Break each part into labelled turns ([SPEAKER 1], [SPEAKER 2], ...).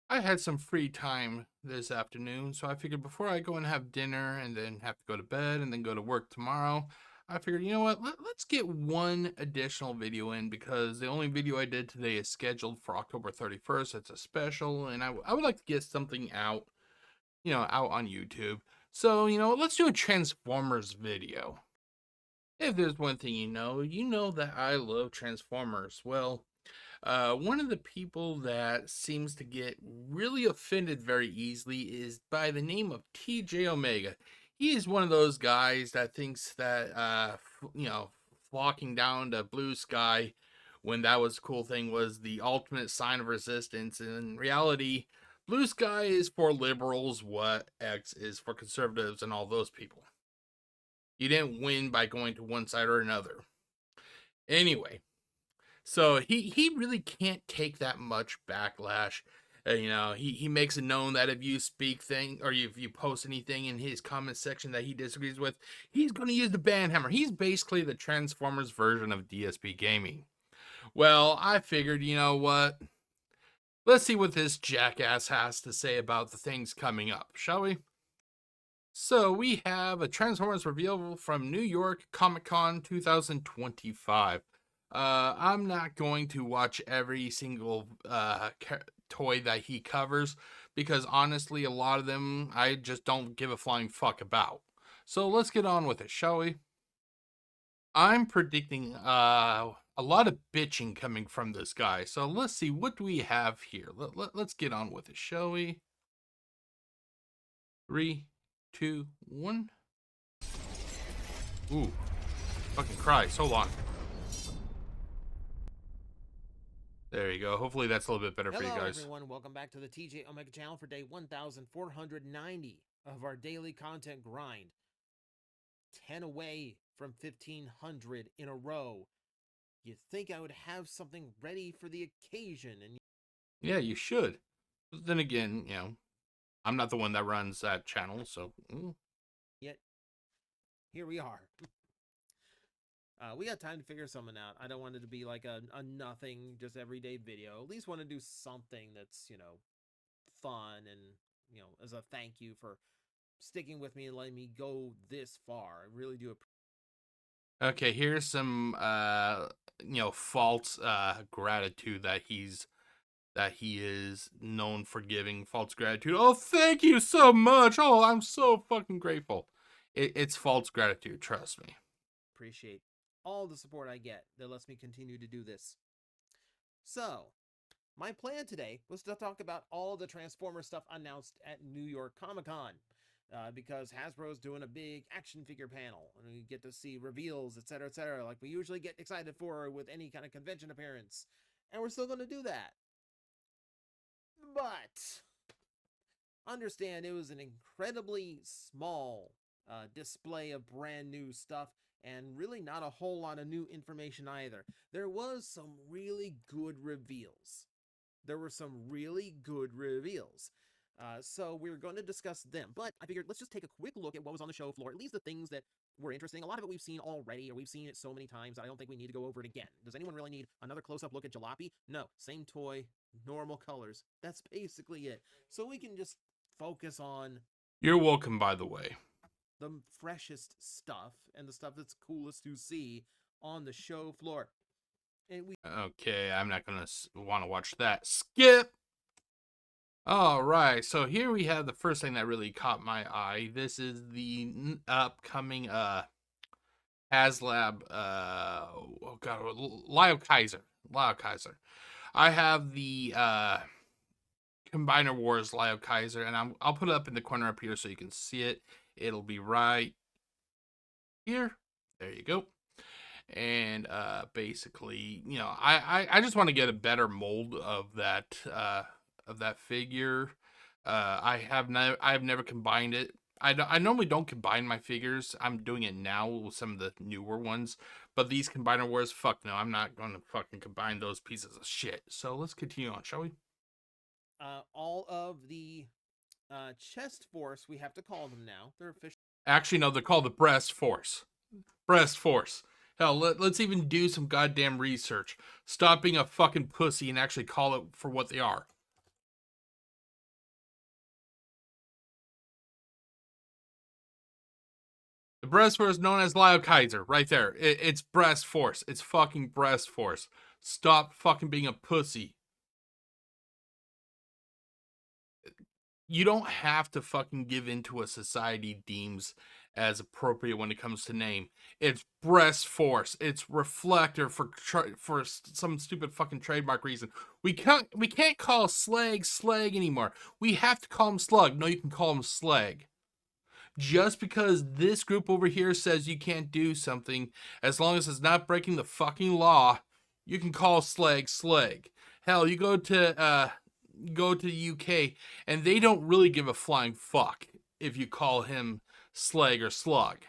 [SPEAKER 1] I had some free time this afternoon, so I figured before I go and have dinner and then have to go to bed and then go to work tomorrow, I figured, you know what, let's get one additional video in because the only video I did today is scheduled for October 31st. It's a special, and I would like to get something out, out on YouTube. So, let's do a Transformers video. If there's one thing you know that I love Transformers. Well, one of the people that seems to get really offended very easily is by the name of TJ Omega. He is one of those guys that thinks that, flocking down to blue sky when that was a cool thing was the ultimate sign of resistance. And in reality, blue sky is for liberals what X is for conservatives and all those people. You didn't win by going to one side or another. Anyway, so he really can't take that much backlash. He makes it known that if you speak thing or if you post anything in his comment section that he disagrees with, he's going to use the ban hammer. He's basically the Transformers version of DSP gaming. Well, I figured, you know what? Let's see what this jackass has to say about the things coming up, shall we? So we have a Transformers reveal from New York Comic Con 2025. I'm not going to watch every single toy that he covers because honestly, a lot of them I just don't give a flying fuck about. So let's get on with it, shall we? I'm predicting a lot of bitching coming from this guy. So let's see, what do we have here? Let's get on with it, shall we? 3, 2, 1. Ooh, fucking Christ, hold on. There you go. Hopefully that's a little bit better for you
[SPEAKER 2] Hello,
[SPEAKER 1] guys.
[SPEAKER 2] everyone. Welcome back to the TJ Omega channel for day 1490 of our daily content grind. 10 away from 1500 in a row. You'd think I would have something ready for the occasion, and
[SPEAKER 1] Yeah, you should. But then again, I'm not the one that runs that channel, so.
[SPEAKER 2] yet here we are. We got time to figure something out. I don't want it to be like a nothing, just everyday video. At least want to do something that's, fun and, as a thank you for sticking with me and letting me go this far. I really do appreciate.
[SPEAKER 1] Okay, here's some false gratitude that he is known for giving false gratitude. Oh, thank you so much. Oh, I'm so fucking grateful. It's false gratitude, trust me.
[SPEAKER 2] Appreciate all the support I get that lets me continue to do this. So, my plan today was to talk about all the Transformer stuff announced at New York Comic Con. Because Hasbro's doing a big action figure panel, and we get to see reveals, etc., like we usually get excited for with any kind of convention appearance. And we're still going to do that. But understand it was an incredibly small display of brand new stuff, and really not a whole lot of new information either. There was some really good reveals. So we're going to discuss them. But I figured let's just take a quick look at what was on the show floor, at least the things that were interesting. A lot of it we've seen already, or we've seen it so many times that I don't think we need to go over it again. Does anyone really need another close-up look at Jalopy? No, same toy, normal colors. That's basically it. So we can just focus on
[SPEAKER 1] You're welcome, by the way.
[SPEAKER 2] the freshest stuff and the stuff that's coolest to see on the show floor. And we
[SPEAKER 1] Okay, I'm not gonna want to watch that. Skip. All right, so here we have the first thing that really caught my eye. This is the upcoming HasLab. Oh god, Lyle Kaiser. Lyle Kaiser. I have the Combiner Wars Lyle Kaiser, and I'll put it up in the corner up here so you can see it. It'll be right here. There you go. And basically, I just want to get a better mold of that figure. I've never combined it. I normally don't combine my figures. I'm doing it now with some of the newer ones, but these Combiner Wars, fuck no, I'm not going to fucking combine those pieces of shit. So let's continue on, shall we?
[SPEAKER 2] all of the chest force, we have to call them now. They're official.
[SPEAKER 1] Actually, no, they're called the Breast Force. Breast Force. Hell, let's even do some goddamn research. Stop being a fucking pussy and actually call it for what they are. The breast force known as Lyle Kaiser, right there. It's breast force. It's fucking breast force. Stop fucking being a pussy. You don't have to fucking give in to what society deems as appropriate when it comes to name. It's breast force. It's reflector for some stupid fucking trademark reason. We can't call slag anymore. We have to call him slug. No, you can call him slag. Just because this group over here says you can't do something, as long as it's not breaking the fucking law, you can call slag. Hell, you go to the UK and they don't really give a flying fuck if you call him slag or slug.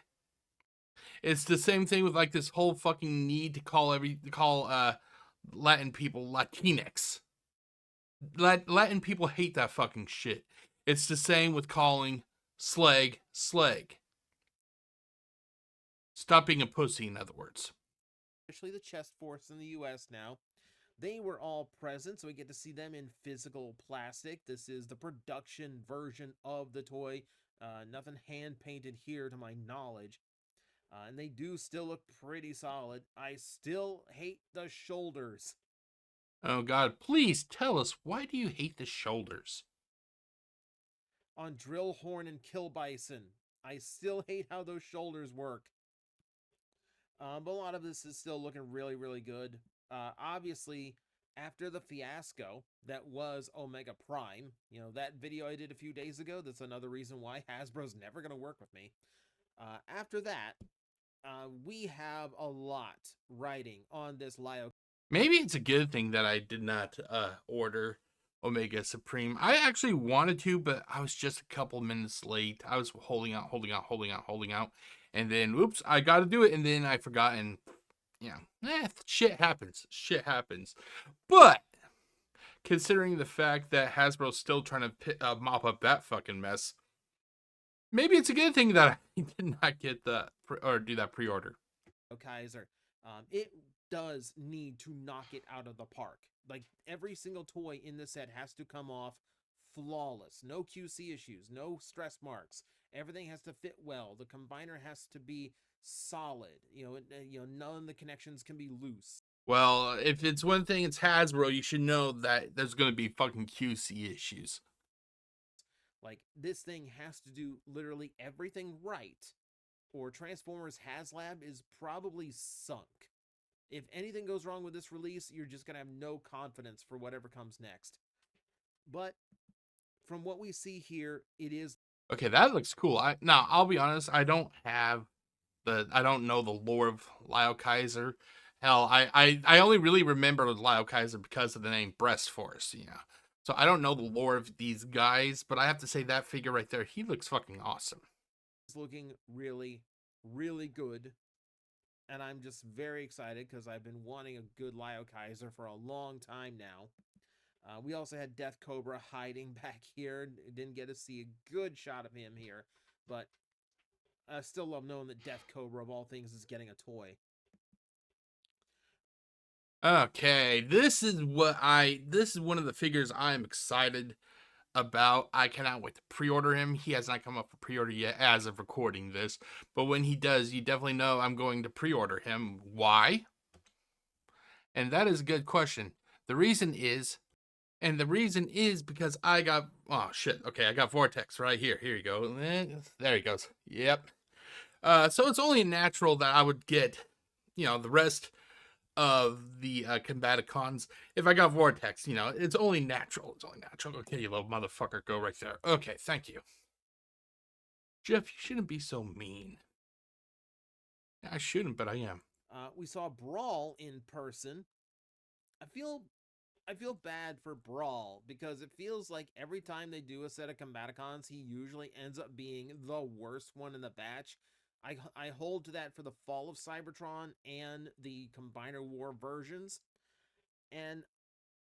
[SPEAKER 1] It's the same thing with like this whole fucking need to call Latin people Latinx. Latin people hate that fucking shit. It's the same with calling slag. Stop being a pussy, in other words.
[SPEAKER 2] Especially the chest force in the US now. They were all present, so we get to see them in physical plastic. This is the production version of the toy. Nothing hand painted here to my knowledge. And they do still look pretty solid. I still hate the shoulders.
[SPEAKER 1] Oh god, please tell us, why do you hate the shoulders?
[SPEAKER 2] On Drillhorn and Kill Bison, I still hate how those shoulders work. But a lot of this is still looking really, really good. Obviously, after the fiasco that was Omega Prime, that video I did a few days ago, that's another reason why Hasbro's never going to work with me. After that, we have a lot riding on this Lyo.
[SPEAKER 1] Maybe it's a good thing that I did not order Omega Supreme. I actually wanted to, but I was just a couple minutes late. I was holding out. And then, oops, I got to do it. And then I forgot. And, shit happens. But, considering the fact that Hasbro's still trying to mop up that fucking mess, maybe it's a good thing that I did not get do that pre-order.
[SPEAKER 2] Kaiser. It does need to knock it out of the park. Like, every single toy in this set has to come off flawless. No QC issues, no stress marks. Everything has to fit well. The combiner has to be solid. None of the connections can be loose.
[SPEAKER 1] Well, if it's one thing, it's Hasbro. You should know that there's going to be fucking QC issues.
[SPEAKER 2] Like, this thing has to do literally everything right, or Transformers HasLab is probably sunk. If anything goes wrong with this release, you're just going to have no confidence for whatever comes next. But from what we see here, it is...
[SPEAKER 1] Okay, that looks cool. Now, I'll be honest, I don't know the lore of Lyle Kaiser. Hell, I only really remember Lyle Kaiser because of the name Breast Force, So I don't know the lore of these guys, but I have to say that figure right there, he looks fucking awesome.
[SPEAKER 2] It's looking really, really good. And I'm just very excited because I've been wanting a good Lyle Kaiser for a long time now. We also had Death Cobra hiding back here. Didn't get to see a good shot of him here. But I still love knowing that Death Cobra, of all things, is getting a toy.
[SPEAKER 1] Okay, this is one of the figures I'm excited about. I cannot wait to pre-order him. He has not come up for pre-order yet as of recording this, but when he does, you definitely know I'm going to pre-order him. Why? And that is a good question. The reason is because I got, oh shit, okay, I got Vortex right here. Here you go. There he goes. Yep. So it's only natural that I would get, the rest of the Combaticons. If I got Vortex, it's only natural. Okay, you little motherfucker, go right there. Okay, thank you. Jeff, you shouldn't be so mean. I shouldn't, but I am.
[SPEAKER 2] We saw Brawl in person. I feel bad for Brawl because it feels like every time they do a set of Combaticons, he usually ends up being the worst one in the batch. I hold to that for the Fall of Cybertron and the Combiner War versions. And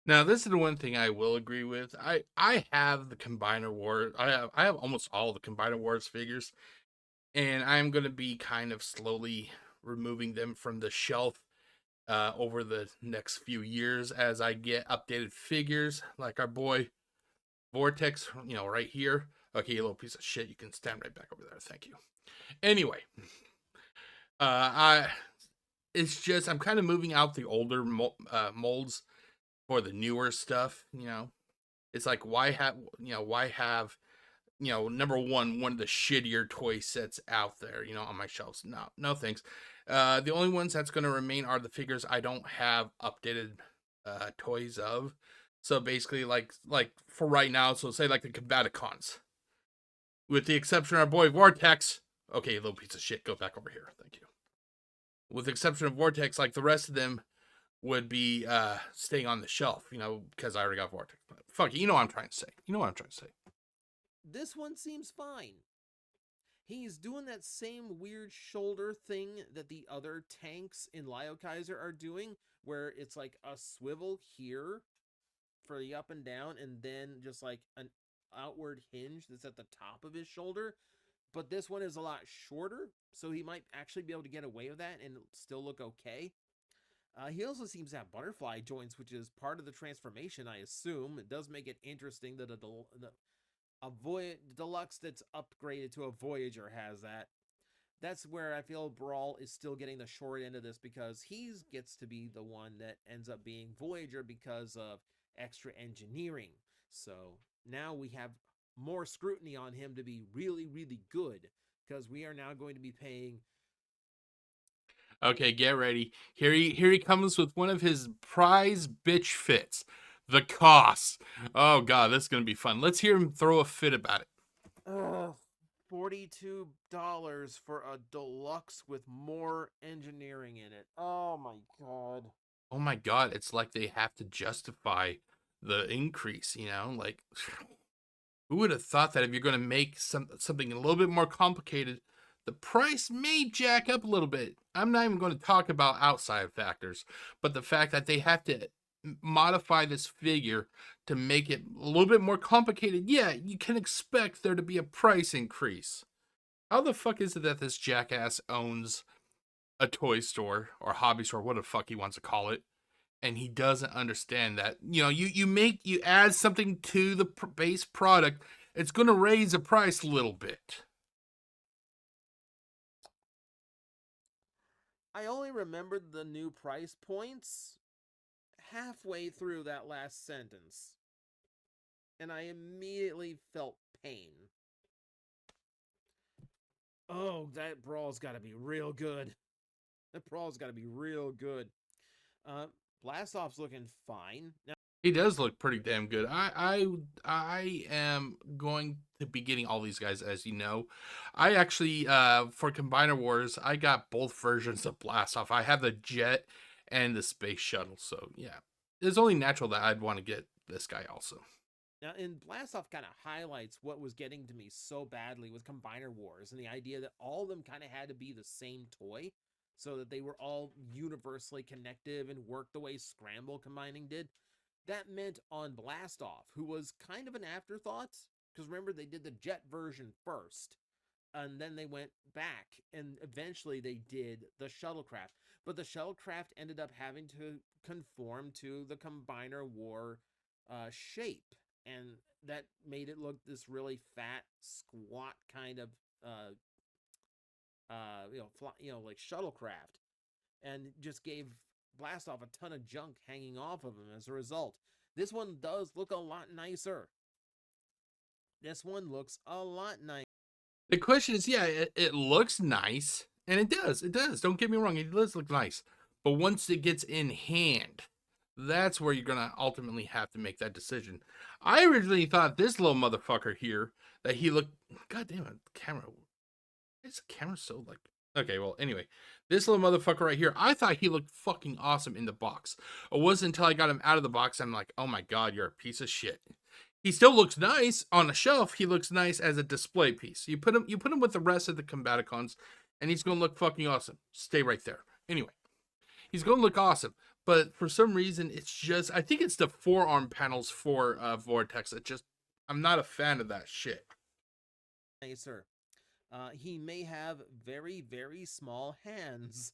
[SPEAKER 1] now this is the one thing I will agree with. I have the Combiner War. I have almost all the Combiner Wars figures, and I'm gonna be kind of slowly removing them from the shelf over the next few years as I get updated figures, like our boy Vortex, right here. Okay, you little piece of shit. You can stand right back over there. Thank you. Anyway, I it's just I'm kind of moving out the older molds for the newer stuff. It's like why have number one of the shittier toy sets out there, on my shelves. No, no thanks. The only ones that's going to remain are the figures I don't have updated toys of. So basically, like for right now, so say like the Combaticons, with the exception of our boy Vortex. Okay, little piece of shit, go back over here. Thank you. With the exception of Vortex, like the rest of them would be staying on the shelf, because I already got Vortex. But fuck it, you know what I'm trying to say. You know what I'm trying to say.
[SPEAKER 2] This one seems fine. He's doing that same weird shoulder thing that the other tanks in Lyokaiser are doing, where it's like a swivel here for the up and down, and then just like an outward hinge that's at the top of his shoulder. But this one is a lot shorter, so he might actually be able to get away with that and still look okay. He also seems to have butterfly joints, which is part of the transformation, I assume. It does make it interesting that a deluxe that's upgraded to a Voyager has that. That's where I feel Brawl is still getting the short end of this, because he gets to be the one that ends up being Voyager because of extra engineering. So now we have more scrutiny on him to be really, really good, because we are now going to be paying.
[SPEAKER 1] Okay, get ready. Here he comes with one of his prize bitch fits. The cost. Oh god, this is gonna be fun. Let's hear him throw a fit about it.
[SPEAKER 2] $42 for a deluxe with more engineering in it. Oh my god.
[SPEAKER 1] Oh my god, it's like they have to justify the increase, Like who would have thought that if you're gonna make something a little bit more complicated, the price may jack up a little bit. I'm not even going to talk about outside factors, but the fact that they have to modify this figure to make it a little bit more complicated, yeah, you can expect there to be a price increase. How the fuck is it that this jackass owns a toy store or hobby store, what the fuck he wants to call it, and he doesn't understand that you add something to the base product, it's going to raise the price a little bit.
[SPEAKER 2] I only remembered the new price points halfway through that last sentence, and I immediately felt pain. Oh, that Brawl's got to be real good. That Brawl's got to be real good. Uh, Blastoff's looking fine. Now,
[SPEAKER 1] He does look pretty damn good. I am going to be getting all these guys, as you know. I actually for Combiner Wars, I got both versions of Blastoff. I have the jet and the space shuttle, so yeah. It's only natural that I'd want to get this guy also.
[SPEAKER 2] Now, in Blastoff kind of highlights what was getting to me so badly with Combiner Wars, and the idea that all of them kind of had to be the same toy, so that they were all universally connective and worked the way Scramble combining did. That meant on Blastoff, who was kind of an afterthought, because remember, they did the jet version first, and then they went back, and eventually they did the shuttlecraft. But the shuttlecraft ended up having to conform to the Combiner War shape, and that made it look this really fat, squat kind of like shuttlecraft, and just gave Blastoff a ton of junk hanging off of him as a result. This one does look a lot nicer. This one looks a lot nicer.
[SPEAKER 1] The question is, yeah, it looks nice, and it does. It does. Don't get me wrong, it does look nice. But once it gets in hand, that's where you're gonna ultimately have to make that decision. I originally thought this little motherfucker here that he looked. God damn it, camera. Is the camera so like? Okay, well, anyway, this little motherfucker right here, I thought he looked fucking awesome in the box. It wasn't until I got him out of the box, I'm like, oh my god, you're a piece of shit. He still looks nice on a shelf. He looks nice as a display piece. You put him with the rest of the Combaticons, and he's gonna look fucking awesome. Stay right there. Anyway, he's gonna look awesome. But for some reason, it's just I think it's the forearm panels for Vortex. I'm not a fan of that shit.
[SPEAKER 2] Nicer. He may have very, very small hands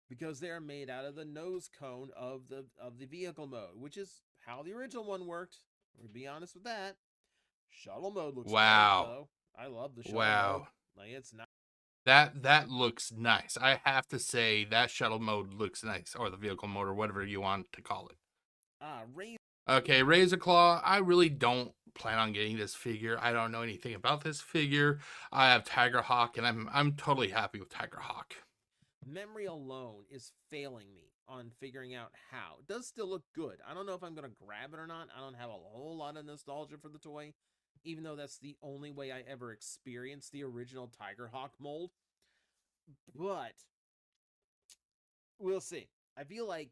[SPEAKER 2] because they're made out of the nose cone of the vehicle mode, which is how the original one worked. We'll be honest with that. Shuttle mode looks great
[SPEAKER 1] Wow.
[SPEAKER 2] though. I love the shuttle
[SPEAKER 1] Wow.
[SPEAKER 2] mode. Like, it's not
[SPEAKER 1] That looks nice. I have to say that shuttle mode looks nice, or the vehicle mode, or whatever you want to call it.
[SPEAKER 2] Ray.
[SPEAKER 1] Okay, Razor Claw. I really don't plan on getting this figure. I don't know anything about this figure. I have Tiger Hawk, and I'm totally happy with Tiger Hawk.
[SPEAKER 2] Memory alone is failing me on figuring out how. It does still look good. I don't know if I'm going to grab it or not. I don't have a whole lot of nostalgia for the toy, even though that's the only way I ever experienced the original Tiger Hawk mold. But we'll see. I feel like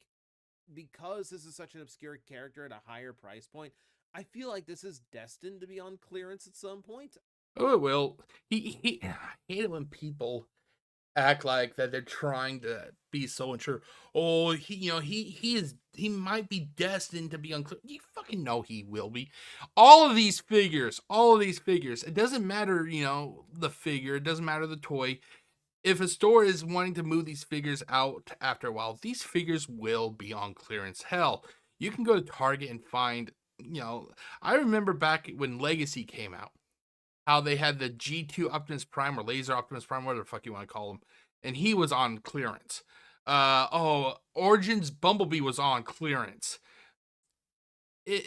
[SPEAKER 2] because this is such an obscure character at a higher price point, I feel like this is destined to be on clearance at some point.
[SPEAKER 1] Oh, it will. I hate it when people act like that they're trying to be so unsure. Oh, he might be destined to be unclear. You fucking know he will be. All of these figures. It doesn't matter, the figure. It doesn't matter the toy. If a store is wanting to move these figures out after a while, these figures will be on clearance. Hell, you can go to Target and find, I remember back when Legacy came out, how they had the G2 Optimus Prime or Laser Optimus Prime, whatever the fuck you want to call him, and he was on clearance. Origins Bumblebee was on clearance.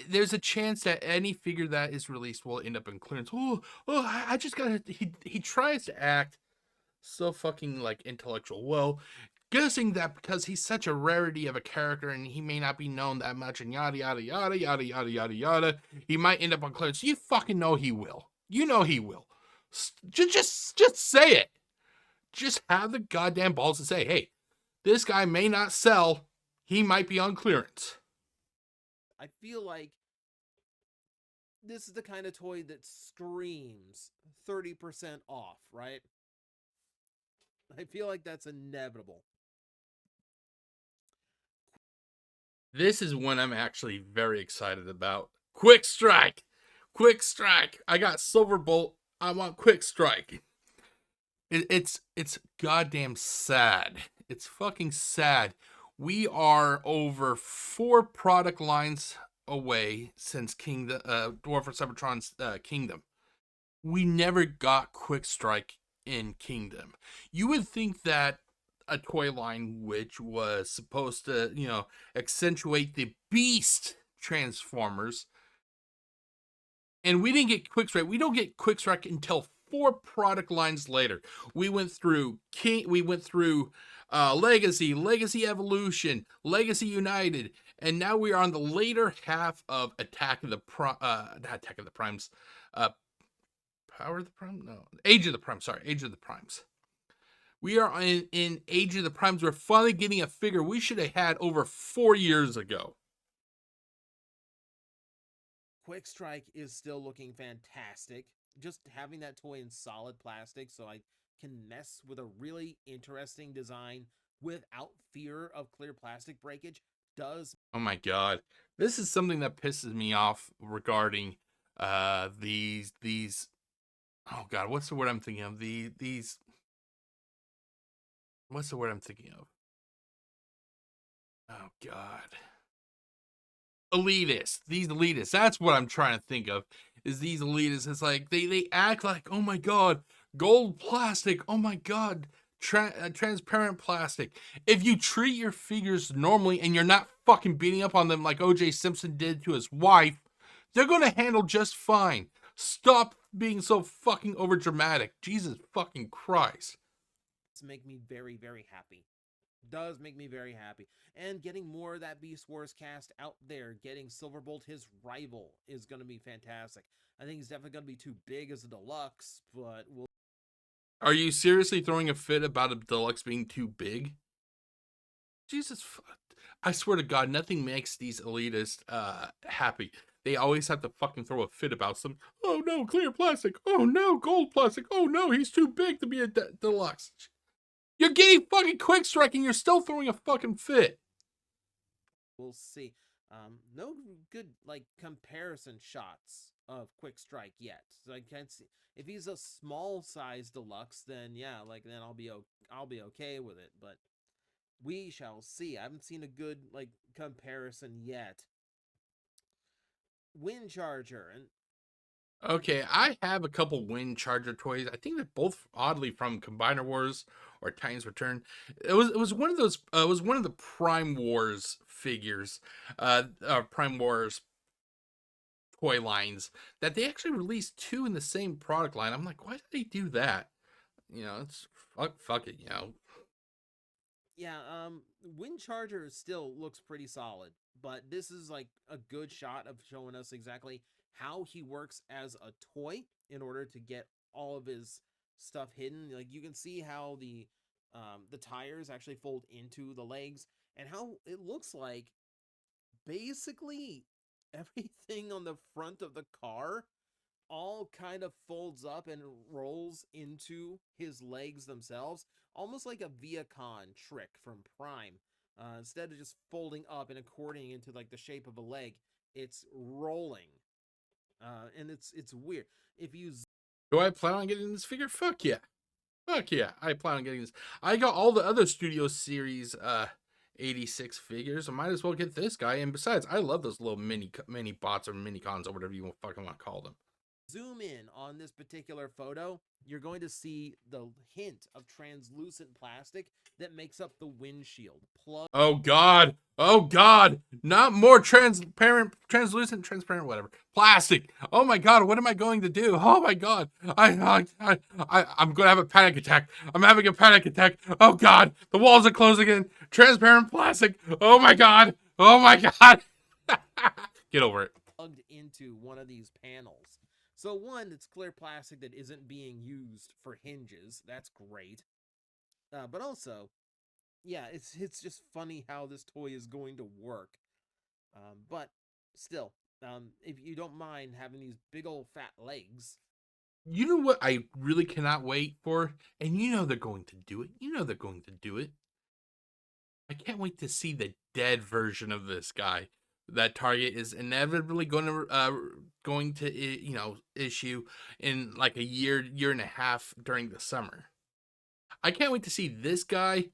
[SPEAKER 1] There's a chance that any figure that is released will end up in clearance. I just gotta. He tries to act so fucking like intellectual. Well, guessing that because he's such a rarity of a character and he may not be known that much and yada yada yada yada yada yada yada, he might end up on clearance. You fucking know he will. You know he will. Just say it. Just have the goddamn balls to say, hey, this guy may not sell. He might be on clearance.
[SPEAKER 2] I feel like this is the kind of toy that screams 30% off, right? I feel like that's inevitable.
[SPEAKER 1] This is one I'm actually very excited about. Quick Strike! Quick Strike! I got Silverbolt. I want Quick Strike. It's goddamn sad. It's fucking sad. We are over 4 product lines away since Dwarf for Cybertron's Kingdom. We never got Quick Strike in Kingdom. You would think that a toy line which was supposed to, accentuate the beast Transformers, and we didn't get Quick Strike. We don't get Quick Strike until 4 product lines later. We went through Legacy, Legacy Evolution, Legacy United, and now we are on the later half of Attack of the not Attack of the Primes, Power of the Prime? No, Age of the Prime. Sorry, Age of the Primes. We are in Age of the Primes. We're finally getting a figure we should have had over 4 years ago.
[SPEAKER 2] Quick Strike is still looking fantastic. Just having that toy in solid plastic so I can mess with a really interesting design without fear of clear plastic breakage does.
[SPEAKER 1] Oh my god. This is something that pisses me off regarding these oh god, what's the word I'm thinking of? These what's the word I'm thinking of? Oh god. Elitists. These elitists. That's what I'm trying to think of. Is these elitists. It's like they act like, oh my god, gold plastic. Oh my god, transparent plastic. If you treat your figures normally and you're not fucking beating up on them like OJ Simpson did to his wife, they're gonna handle just fine. Stop being so fucking overdramatic. Jesus fucking Christ.
[SPEAKER 2] Make me very, very happy. Does make me very happy. And getting more of that Beast Wars cast out there, getting Silverbolt his rival, is going to be fantastic. I think he's definitely going to be too big as a deluxe, but we'll.
[SPEAKER 1] Are you seriously throwing a fit about a deluxe being too big? Jesus, I swear to God, nothing makes these elitists happy. They always have to fucking throw a fit about some. Oh no, clear plastic. Oh no, gold plastic. Oh no, he's too big to be a deluxe. You're getting fucking Quick Strike and you're still throwing a fucking fit.
[SPEAKER 2] We'll see. No good comparison shots of Quick Strike yet. So I can't see if he's a small size deluxe. Then yeah, then I'll be okay with it. But we shall see. I haven't seen a good comparison yet. Wind Charger, and
[SPEAKER 1] Okay, I have a couple Wind Charger toys. I think they're both oddly from Combiner Wars or Titans Return. It was one of those. It was one of the Prime Wars figures, Prime Wars toy lines that they actually released two in the same product line. I'm like, why did they do that? It's fuck it.
[SPEAKER 2] Yeah, Wind Charger still looks pretty solid, but this is like a good shot of showing us exactly how he works as a toy in order to get all of his stuff hidden. Like you can see how the tires actually fold into the legs and how it looks like basically everything on the front of the car all kind of folds up and rolls into his legs themselves, almost like a Viacon trick from Prime. Instead of just folding up and according into like the shape of a leg, it's rolling, and it's weird. If you
[SPEAKER 1] Do I plan on getting this figure? Fuck yeah. Fuck yeah. I plan on getting this. I got all the other Studio Series 86 figures. I might as well get this guy. And besides, I love those little mini bots or mini cons or whatever you fucking want to call them.
[SPEAKER 2] zoom in on this particular photo, you're going to see the hint of translucent plastic that makes up the windshield.
[SPEAKER 1] Oh god. Oh god. Not more transparent, translucent, transparent, whatever. Plastic. Oh my god. What am I going to do? Oh my god. I'm going to have a panic attack. I'm having a panic attack. Oh god. The walls are closing in. Transparent plastic. Oh my god. Oh my god. Get over it.
[SPEAKER 2] Plugged into one of these panels. So one, it's clear plastic that isn't being used for hinges. That's great. But also, yeah, it's just funny how this toy is going to work. But still, if you don't mind having these big old fat legs,
[SPEAKER 1] You know what I really cannot wait for? And you know they're going to do it. You know they're going to do it. I can't wait to see the dead version of this guy that Target is inevitably going to issue in like a year and a half during the summer. I can't wait to see this guy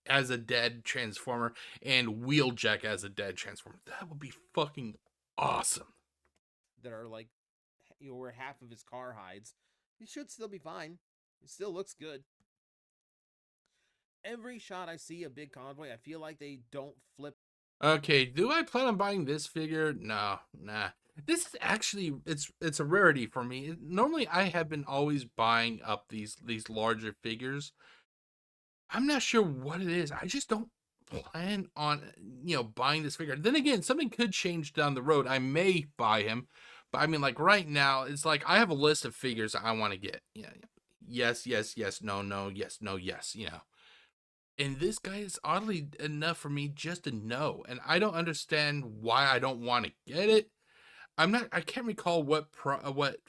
[SPEAKER 1] as a dead Transformer and Wheeljack as a dead Transformer. That would be fucking awesome.
[SPEAKER 2] that are like where half of his car hides, he should still be fine. It still looks good. Every shot I see a big convoy, I feel like they don't flip.
[SPEAKER 1] Okay, do I plan on buying this figure? No, nah. This is actually it's a rarity for me. Normally I have been always buying up these larger figures. I'm not sure what it is. I just don't plan on buying this figure. Then again, something could change down the road. I may buy him, but I mean like right now it's like I have a list of figures I want to get. Yeah. Yes, yes, yes, no, no, yes, no, yes, And this guy is oddly enough for me just to know, and I don't understand why I don't want to get it. I can't recall what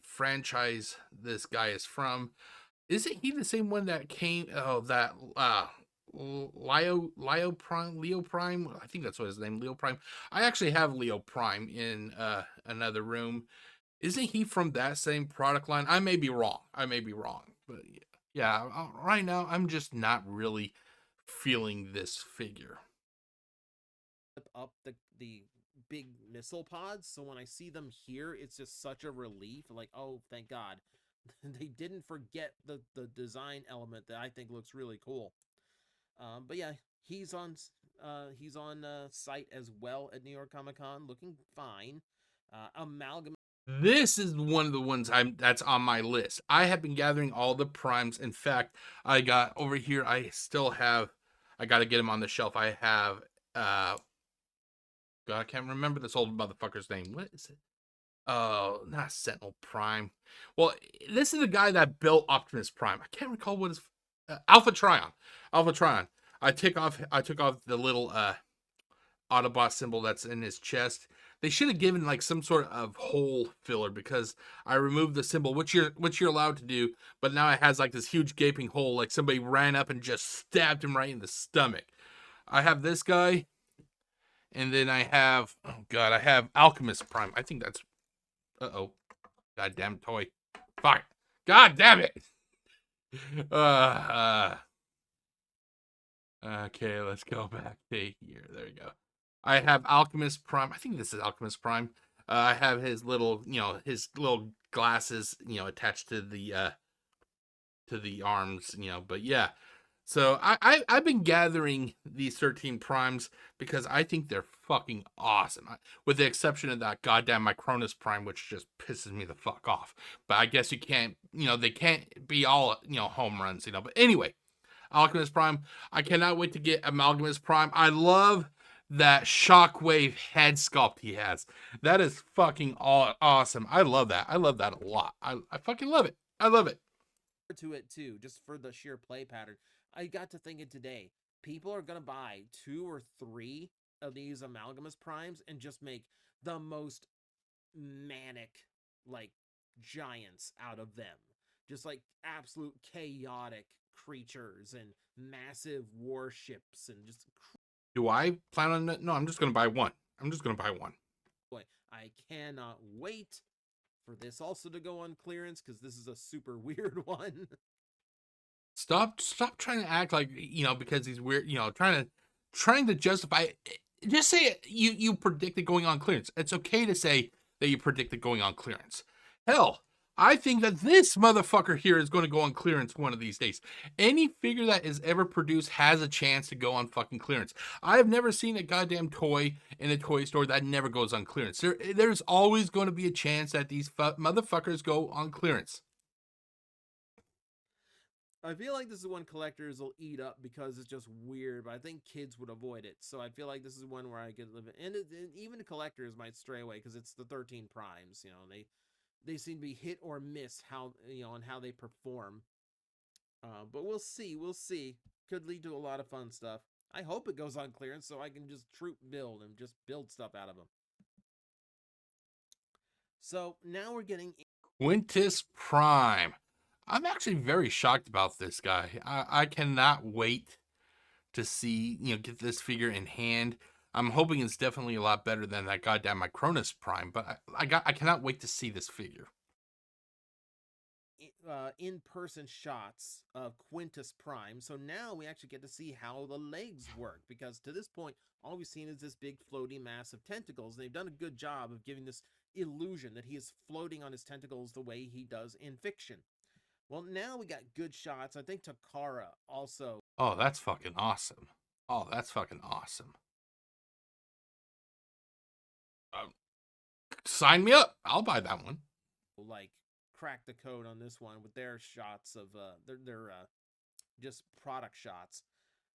[SPEAKER 1] franchise this guy is from. Isn't he the same one that came? Oh, that Leo Prime. I think that's what his name, Leo Prime. I actually have Leo Prime in another room. Isn't he from that same product line? I may be wrong. But yeah, right now I'm just not really feeling this figure.
[SPEAKER 2] Up the big missile pods. So when I see them here, it's just such a relief. Like, oh, thank God. They didn't forget the design element that I think looks really cool. But yeah, he's on site as well at New York Comic Con, looking fine. Amalgam.
[SPEAKER 1] This is one of the ones that's on my list. I have been gathering all the primes. In fact, I got over here. I got to get him on the shelf. I have. God, I can't remember this old motherfucker's name. What is it? Oh, not Sentinel Prime. Well, this is the guy that built Optimus Prime. I can't recall what his Alpha Trion. Alpha Trion. I took off the little Autobot symbol that's in his chest. They should have given like some sort of hole filler because I removed the symbol, which you're allowed to do, but now it has like this huge gaping hole, like somebody ran up and just stabbed him right in the stomach. I have this guy, and then I have I have Alchemist Prime. I think that's goddamn toy. Fuck. God damn it. Uh, okay, let's go back to here. There we go. I have Alchemist Prime. I think this is Alchemist Prime. I have his little, his little glasses, attached to the arms, But yeah, so I've been gathering these 13 primes because I think they're fucking awesome. With the exception of that goddamn Micronus prime, which just pisses me the fuck off. But I guess you can't, they can't be all, home runs, But anyway, Alchemist Prime. I cannot wait to get Amalgamous Prime. I love that shockwave head sculpt he has. That is fucking awesome. I love that. I love that a lot. I fucking love it. I love it.
[SPEAKER 2] To it too, just for the sheer play pattern. I got to thinking today, people are gonna buy 2 or 3 of these Amalgamous Primes and just make the most manic, like, giants out of them. Just like absolute chaotic creatures and massive warships and just.
[SPEAKER 1] Do I plan on it? No, I'm just gonna buy one. I'm just gonna buy one.
[SPEAKER 2] Boy, I cannot wait for this also to go on clearance because this is a super weird one.
[SPEAKER 1] Stop trying to act like, because he's weird, trying to justify. Just say it. You predicted going on clearance. It's okay to say that you predicted going on clearance. Hell, I think that this motherfucker here is going to go on clearance one of these days. Any figure that is ever produced has a chance to go on fucking clearance. I have never seen a goddamn toy in a toy store that never goes on clearance. There's always going to be a chance that these motherfuckers go on clearance.
[SPEAKER 2] I feel like this is one collectors will eat up because it's just weird, but I think kids would avoid it. So I feel like this is one where I could live it. And even the collectors might stray away because it's the 13 primes, they seem to be hit or miss how, on how they perform. But we'll see. We'll see. Could lead to a lot of fun stuff. I hope it goes on clearance so I can just troop build and just build stuff out of them. So now we're getting
[SPEAKER 1] Quintus Prime. I'm actually very shocked about this guy. I cannot wait to see, get this figure in hand. I'm hoping it's definitely a lot better than that goddamn Micronus Prime, but I cannot wait to see this figure.
[SPEAKER 2] in-person shots of Quintus Prime. So now we actually get to see how the legs work, because to this point, all we've seen is this big floaty mass of tentacles. And they've done a good job of giving this illusion that he is floating on his tentacles the way he does in fiction. Well, now we got good shots. I think Takara also.
[SPEAKER 1] Oh, that's fucking awesome. Oh, that's fucking awesome. Sign me up. I'll buy that one.
[SPEAKER 2] Like, crack the code on this one with their shots of their just product shots.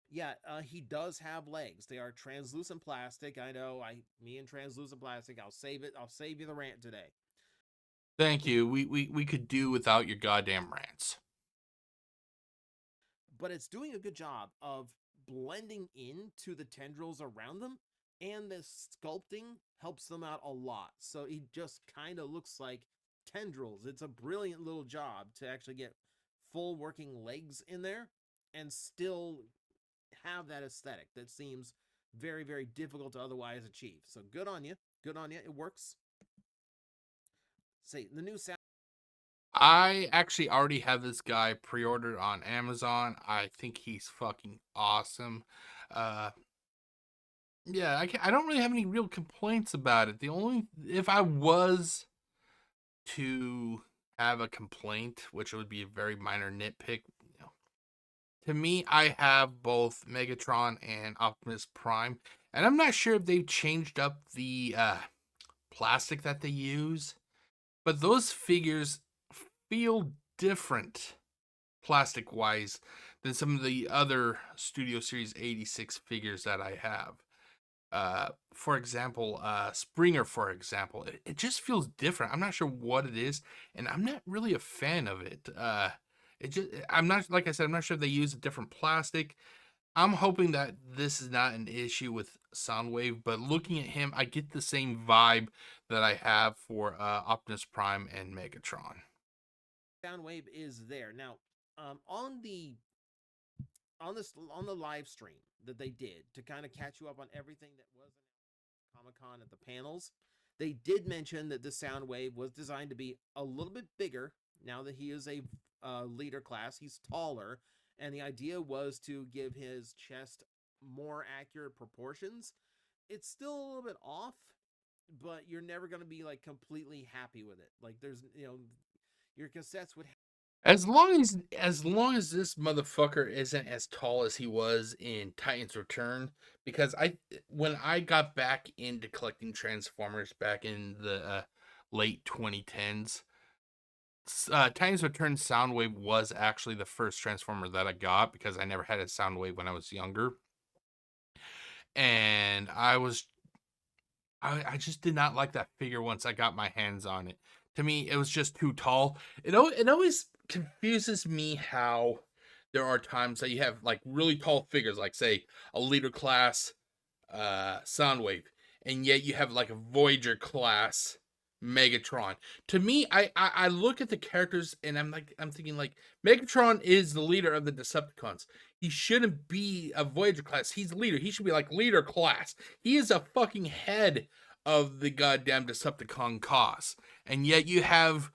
[SPEAKER 2] Yeah, he does have legs. They are translucent plastic. I know, me and translucent plastic. I'll save it. I'll save you the rant today.
[SPEAKER 1] Thank you. We could do without your goddamn rants.
[SPEAKER 2] But it's doing a good job of blending into the tendrils around them, and the sculpting helps them out a lot. So he just kind of looks like tendrils. It's a brilliant little job to actually get full working legs in there and still have that aesthetic that seems very, very difficult to otherwise achieve. So good on you. Good on you. It works. Say, the new sound.
[SPEAKER 1] I actually already have this guy pre-ordered on Amazon. I think he's fucking awesome. Yeah, I don't really have any real complaints about it. The only, if I was to have a complaint, which would be a very minor nitpick, to me, I have both Megatron and Optimus Prime, and I'm not sure if they've changed up the plastic that they use, but those figures feel different plastic wise than some of the other Studio Series 86 figures that I have. For example, Springer, for example, it just feels different. I'm not sure what it is, and I'm not really a fan of it. I'm not, like I said, I'm not sure if they use a different plastic. I'm hoping that this is not an issue with Soundwave, but looking at him, I get the same vibe that I have for Optimus Prime and Megatron.
[SPEAKER 2] Soundwave is there now. On the live stream that they did to kind of catch you up on everything that was Comic-Con at the panels, they did mention that the Soundwave was designed to be a little bit bigger now that he is a leader class. He's taller, and the idea was to give his chest more accurate proportions. It's still a little bit off, but you're never going to be like completely happy with it. Like there's, your cassettes would
[SPEAKER 1] As long as this motherfucker isn't as tall as he was in Titan's Return, because when I got back into collecting Transformers back in the late 2010s, Titan's Return Soundwave was actually the first Transformer that I got because I never had a Soundwave when I was younger, and I just did not like that figure once I got my hands on it. To me, it was just too tall. It always confuses me how there are times that you have like really tall figures, like say a leader class Soundwave, and yet you have like a Voyager class Megatron. To me, I look at the characters and I'm thinking like Megatron is the leader of the Decepticons. He shouldn't be a Voyager class. He's the leader. He should be like leader class. He is a fucking head of the goddamn Decepticon cause. And yet you have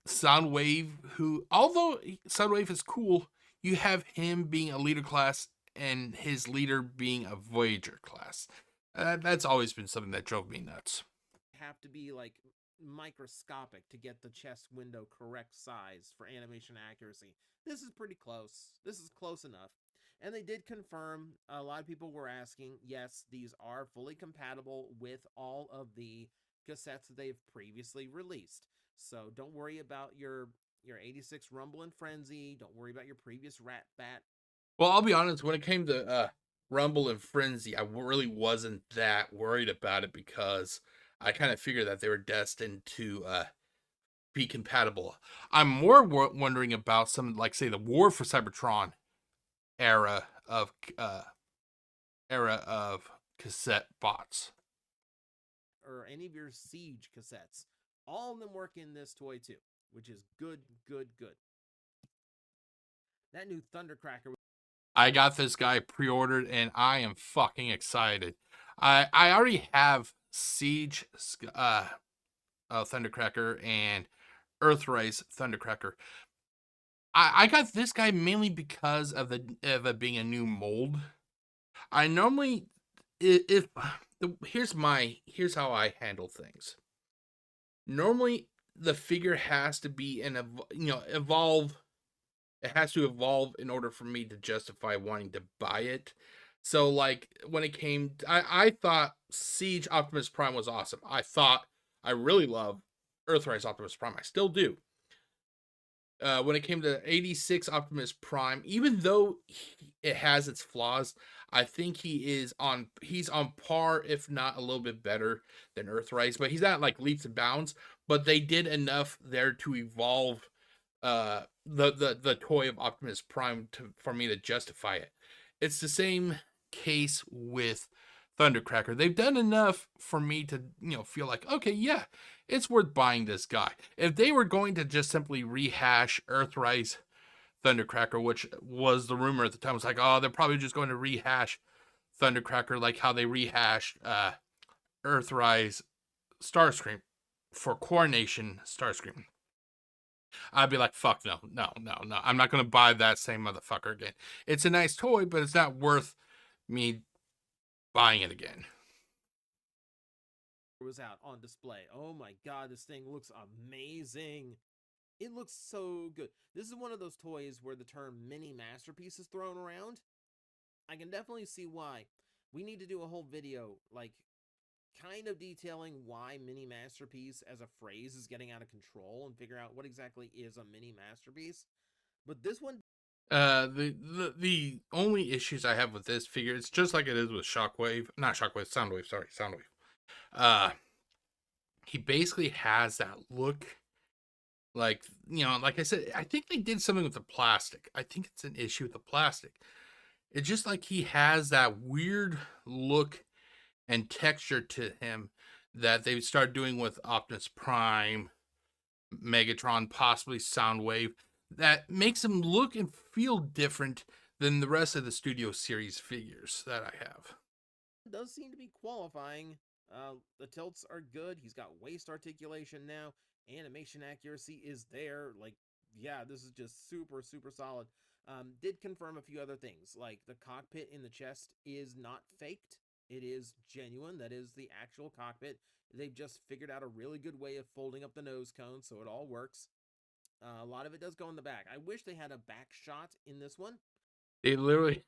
[SPEAKER 1] Soundwave, who, although Soundwave is cool, you have him being a leader class and his leader being a Voyager class. That's always been something that drove me nuts.
[SPEAKER 2] have to be like microscopic to get the chest window correct size for animation accuracy. This is pretty close. This is close enough. And they did confirm, a lot of people were asking, yes, these are fully compatible with all of the cassettes that they've previously released. So don't worry about your 86 Rumble and Frenzy. Don't worry about your previous Rat Bat.
[SPEAKER 1] Well, I'll be honest, when it came to Rumble and Frenzy, I really wasn't that worried about it because I kind of figured that they were destined to be compatible. I'm more wondering about some, like, say, the War for Cybertron era of uh, cassette bots.
[SPEAKER 2] Or any of your Siege cassettes. All of them work in this toy too, which is good, good, good. That new Thundercracker.
[SPEAKER 1] I got this guy pre-ordered and I am fucking excited. I already have Siege Thundercracker and Earthrise Thundercracker. I got this guy mainly because of it being a new mold. I normally if here's how I handle things. Normally the figure has to be evolve. It has to evolve in order for me to justify wanting to buy it. So like when it came, I thought Siege Optimus Prime was awesome. I really love Earthrise Optimus Prime. I still do. When it came to 86 Optimus Prime, even though it has its flaws, I think he's on par, if not a little bit better than Earthrise. But he's not like leaps and bounds. But they did enough there to evolve the toy of Optimus Prime for me to justify it. It's the same case with Thundercracker. They've done enough for me to feel like, okay, yeah, it's worth buying this guy. If they were going to just simply rehash Earthrise Thundercracker, which was the rumor at the time, was like, oh, they're probably just going to rehash Thundercracker like how they rehashed Earthrise Starscream for Coronation Starscream. I'd be like, fuck no, no, no, no. I'm not gonna buy that same motherfucker again. It's a nice toy, but it's not worth me buying it again.
[SPEAKER 2] Was out on display. Oh my god, this thing looks amazing. It looks so good. This is one of those toys where the term mini masterpiece is thrown around. I can definitely see why. We need to do a whole video, like, kind of detailing why mini masterpiece as a phrase is getting out of control and figure out what exactly is a mini masterpiece. But this one,
[SPEAKER 1] The only issues I have with this figure, it's just like it is with Shockwave, not Shockwave, Soundwave. Sorry, Soundwave. Uh, he basically has that look. Like, like I said, I think they did something with the plastic. I think it's an issue with the plastic. It's just like he has that weird look and texture to him that they've started doing with Optimus Prime, Megatron, possibly Soundwave, that makes him look and feel different than the rest of the Studio Series figures that I have.
[SPEAKER 2] does seem to be qualifying. The tilts are good. He's got waist articulation now. Animation accuracy is there. Like, yeah, this is just super, super solid. Did confirm a few other things, like the cockpit in the chest is not faked. It is genuine. That is the actual cockpit. They've just figured out a really good way of folding up the nose cone so it all works. A lot of it does go in the back. I wish they had a back shot in this one.
[SPEAKER 1] They literally.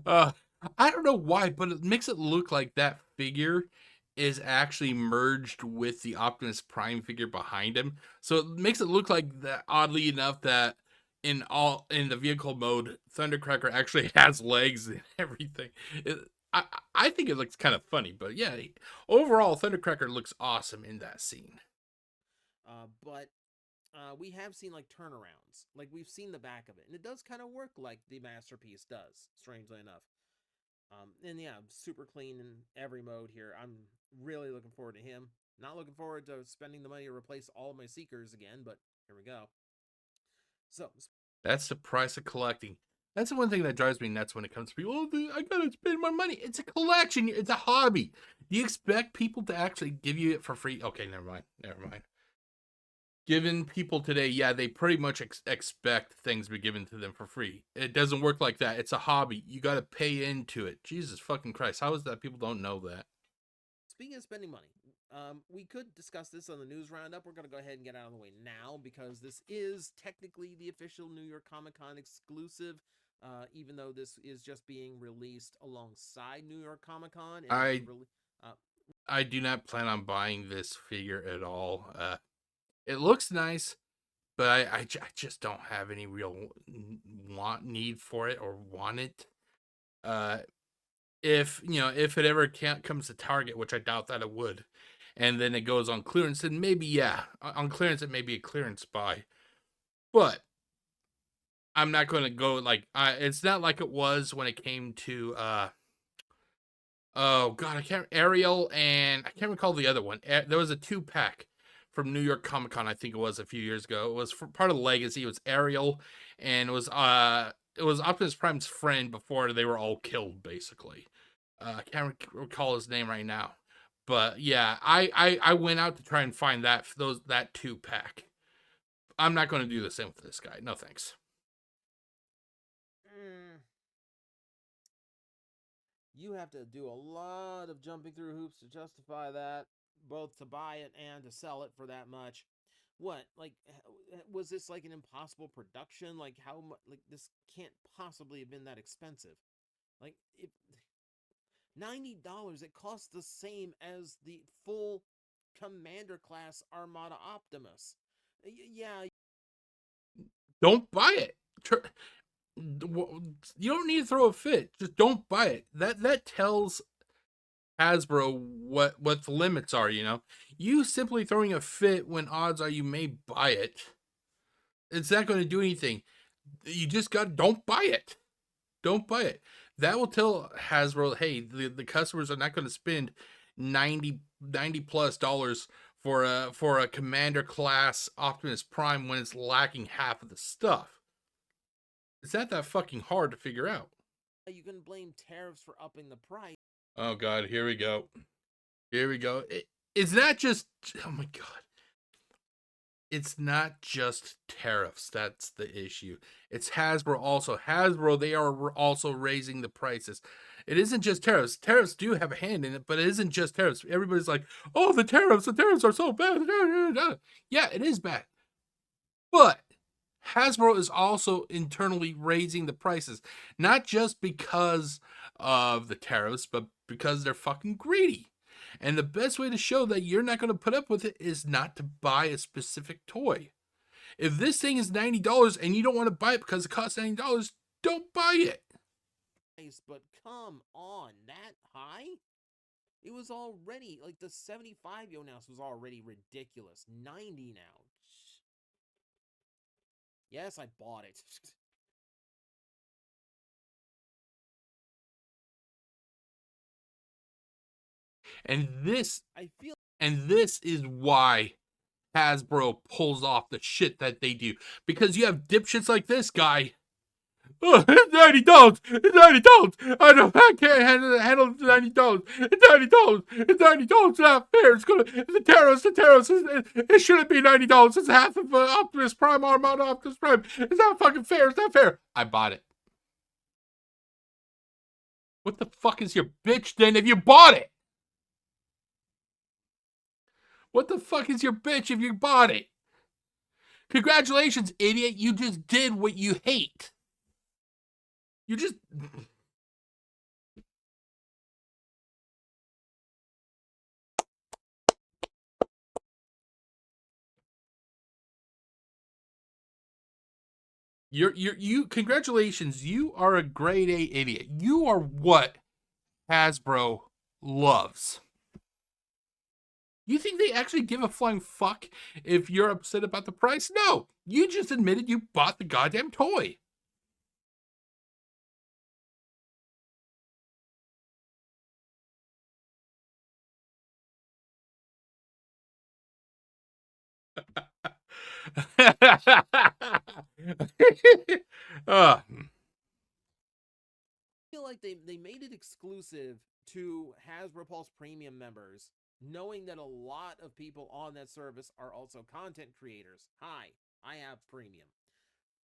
[SPEAKER 1] uh, I don't know why, but it makes it look like that figure is actually merged with the Optimus Prime figure behind him. So it makes it look like that. Oddly enough, that in the vehicle mode, Thundercracker actually has legs and everything. I I think it looks kind of funny, but yeah, overall, Thundercracker looks awesome in that scene.
[SPEAKER 2] But we have seen like turnarounds. Like we've seen the back of it, and it does kind of work like the Masterpiece does, strangely enough. And yeah, super clean in every mode here. I'm really looking forward to him. Not looking forward to spending the money to replace all of my Seekers again, but here we go. So,
[SPEAKER 1] That's the price of collecting. That's the one thing that drives me nuts when it comes to people. Oh, I gotta spend my money. It's a collection. It's a hobby. Do you expect people to actually give you it for free? Okay, never mind. Never mind. Given people today, yeah, they pretty much expect things to be given to them for free. It doesn't work like that. It's a hobby. You got to pay into it. Jesus fucking Christ. How is that people don't know that?
[SPEAKER 2] speaking of spending money, we could discuss this on the news roundup. We're going to go ahead and get out of the way now because this is technically the official New York Comic Con exclusive, even though this is just being released alongside New York Comic Con.
[SPEAKER 1] I do not plan on buying this figure at all. It looks nice, but I just don't have any real need for it or want it. If if it ever comes to Target, which I doubt that it would, and then it goes on clearance, then maybe yeah, on clearance it may be a clearance buy, but I'm not going to go like it's not like it was when it came to oh god, I can't Ariel and I can't recall the other one. There was a 2-pack from New York Comic Con, I think it was a few years ago. It was part of the Legacy. It was Ariel, and it was Optimus Prime's friend before they were all killed, basically. I can't recall his name right now, but yeah, I went out to try and find that 2-pack. I'm not going to do the same with this guy. No thanks.
[SPEAKER 2] You have to do a lot of jumping through hoops to justify that, both to buy it and to sell it for that much. What, like, was this like an impossible production? Like, how much? Like, this can't possibly have been that expensive. Like, if $90, it costs the same as the full Commander class Armada Optimus. Yeah.
[SPEAKER 1] Don't buy it. You don't need to throw a fit. Just don't buy it. That tells Hasbro what the limits are. You simply throwing a fit when odds are you may buy it. It's not going to do anything. You just don't buy it. Don't buy it. That will tell Hasbro, hey, the customers are not going to spend $90 plus for a Commander class Optimus Prime when it's lacking half of the stuff. It's not that fucking hard to figure out.
[SPEAKER 2] You can blame tariffs for upping the price.
[SPEAKER 1] Oh god, here we go. Here we go. It's not just, oh my god. It's not just tariffs that's the issue. It's Hasbro also. Hasbro, they are also raising the prices. It isn't just tariffs. Tariffs do have a hand in it, but it isn't just tariffs. Everybody's like, oh, the tariffs are so bad. Yeah, it is bad. But Hasbro is also internally raising the prices, not just because of the tariffs, but because they're fucking greedy. And the best way to show that you're not going to put up with it is not to buy a specific toy. If this thing is $90 and you don't want to buy it because it costs $90, don't buy it.
[SPEAKER 2] But come on, that high? It was already, like, the 75 Yonas was already ridiculous. 90 now. Yes, I bought it.
[SPEAKER 1] And this is why Hasbro pulls off the shit that they do. Because you have dipshits like this guy. Oh, it's $90. It's $90. I can't handle $90. It's $90. It's $90. It's not fair. The tariffs. It shouldn't be $90. It's half of Optimus Prime, Armada Optimus Prime. It's not fucking fair. It's not fair. I bought it. What the fuck is your bitch then if you bought it? What the fuck is your bitch if you bought it? Congratulations, idiot. You just did what you hate. You just. Congratulations. You are a grade A idiot. You are what Hasbro loves. You think they actually give a flying fuck if you're upset about the price? No. You just admitted you bought the goddamn toy. uh,
[SPEAKER 2] feel like they made it exclusive to Hasbro Pulse Premium members, knowing that a lot of people on that service are also content creators. Hi, I have Premium.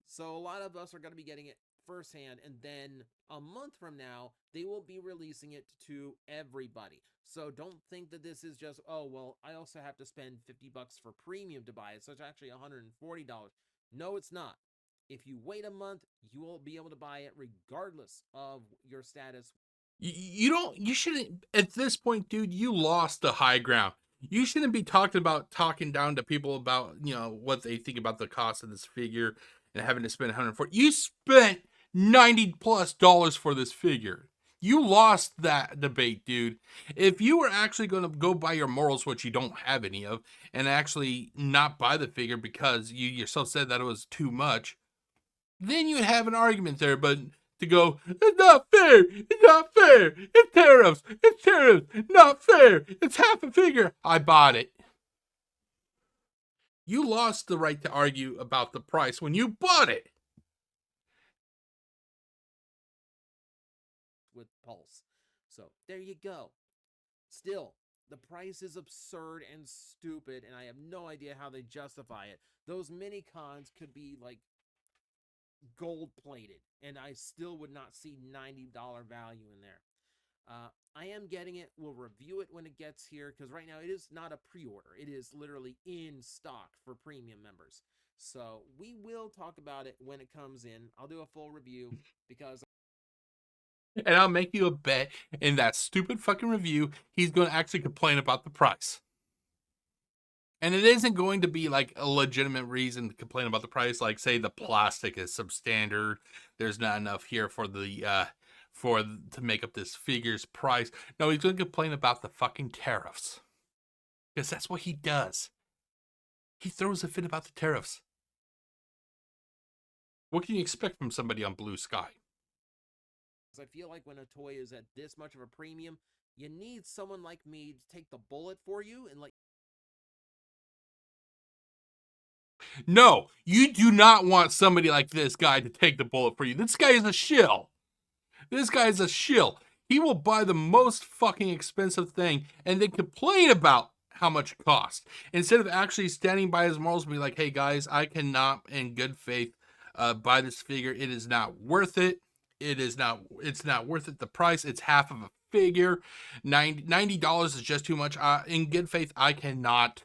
[SPEAKER 2] So a lot of us are going to be getting it firsthand, and then a month from now, they will be releasing it to everybody. So don't think that this is just, oh, well, I also have to spend $50 for Premium to buy it, so it's actually $140. No, it's not. If you wait a month, you will be able to buy it regardless of your status.
[SPEAKER 1] you shouldn't, at this point, dude, you lost the high ground. You shouldn't be talking down to people about, what they think about the cost of this figure and having to spend 140. You spent $90+ for this figure. You lost that debate, dude. If you were actually going to go by your morals, which you don't have any of, and actually not buy the figure because you yourself said that it was too much, then you'd have an argument there. But to go, it's not fair, it's not fair, it's tariffs, not fair, it's half a figure, I bought it. You lost the right to argue about the price when you bought it.
[SPEAKER 2] With Pulse. So there you go. Still, the price is absurd and stupid, and I have no idea how they justify it. Those mini cons could be like gold plated, and I still would not see $90 value in there. I am getting it. We'll review it when it gets here, because right now it is not a pre-order. It is literally in stock for premium members. So we will talk about it when it comes in. I'll do a full review because...
[SPEAKER 1] And I'll make you a bet in that stupid fucking review, he's going to actually complain about the price. And it isn't going to be like a legitimate reason to complain about the price. Like, say the plastic is substandard. There's not enough here for to make up this figure's price. No, he's going to complain about the fucking tariffs. Because that's what he does. He throws a fit about the tariffs. What can you expect from somebody on Blue Sky?
[SPEAKER 2] I feel like when a toy is at this much of a premium, you need someone like me to take the bullet for you and
[SPEAKER 1] No, you do not want somebody like this guy to take the bullet for you. This guy is a shill. This guy is a shill. He will buy the most fucking expensive thing and then complain about how much it costs. Instead of actually standing by his morals and be like, hey guys, I cannot in good faith buy this figure. It is not worth it. It's not worth it. The price, it's half of a figure. $90 is just too much. In good faith, I cannot